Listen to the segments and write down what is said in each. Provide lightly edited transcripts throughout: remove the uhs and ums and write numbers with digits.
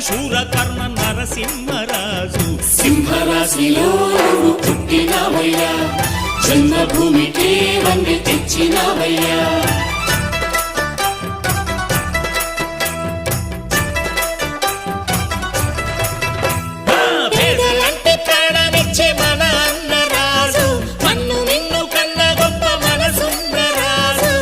శూరకర్ణ నరసింహరాజు. సింహరాశిలో నువ్వు పుట్టినావయ్యా, జన్మభూమికే వన్నె తెచ్చినావయ్యా. పేదలంటే ప్రాణమిచ్చే మన అన్నరాజు, మన్ను నిన్ను కన్న గొప్ప మనసున్న రాజు.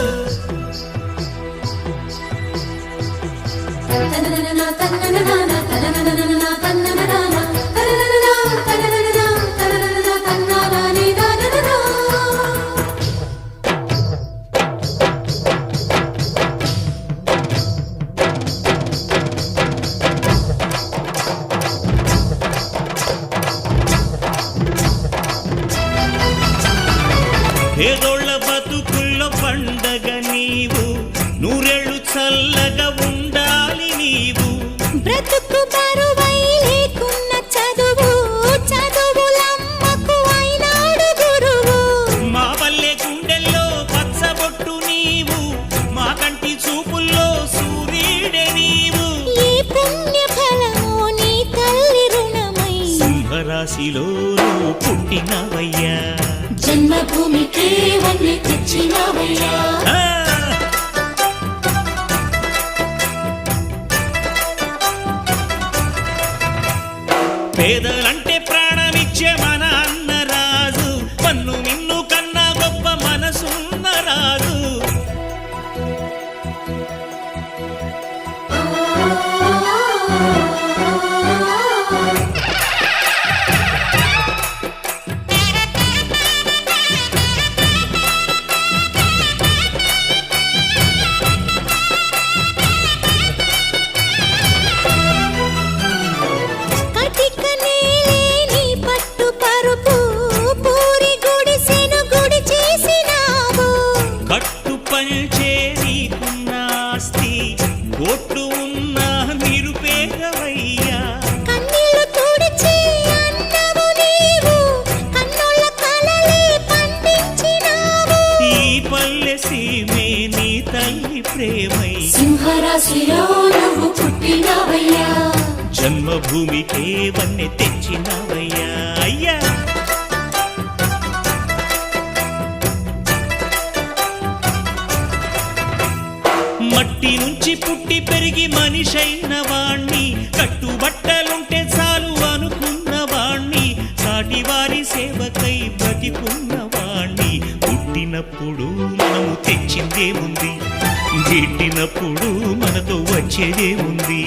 పేదోళ్ళ బతుకుల్లో పండగ నీవు, నూరేళ్ళు చల్లగా ఉండాలి నీవు. బ్రతుకు బరువై లేకున్న చదువు, చదువులమ్మకు అయినాడు గురువు. మా పల్లె గుండెల్లో పచ్చబొట్టు నీవు, మా కంటి చూపుల్లో సూర్యుడే నీవు. ఈ పుణ్య ఫలము నీ తల్లి రుణమై సింహరాశిలో నువ్వు పుట్టినవయ్యా, జన్మభూమికే వన్నె తెచ్చినావయ్యా. పేదలంటే ప్రాణమిచ్చే మన అన్నరాజు, పన్ను నిన్ను కన్నా గొప్ప మనసున్న రాజు. కటిక నేలేని పట్టు పరుపు, పూరి గుడిసెను గుడి చేసినావు. కట్టు పంచే నీకున్న ఆస్తి, కోట్లు ఉన్న నిరుపేదవయ్యా. కన్నీళ్లు తుడిచి అన్నము నీవు, కన్నుల కలలే పండించినావు. ఈ పల్లె సీమే నీ తల్లి ప్రేమై, సింహరాశిలో నువ్వు పుట్టినావయ్యా, జన్మభూమికే వన్నె తెచ్చినవయ్యా. అయ్యా మట్టి నుంచి పుట్టి పెరిగి మనిషైన వాణ్ణి, కట్టుబట్టలుంటే చాలు అనుకున్న వాణ్ణి, సాటి వారి సేవకై బ్రతికున్న వాణ్ణి. పుట్టినప్పుడు మనము తెచ్చిందేముంది, గిట్టినప్పుడు మనతో వచ్చేదేముంది.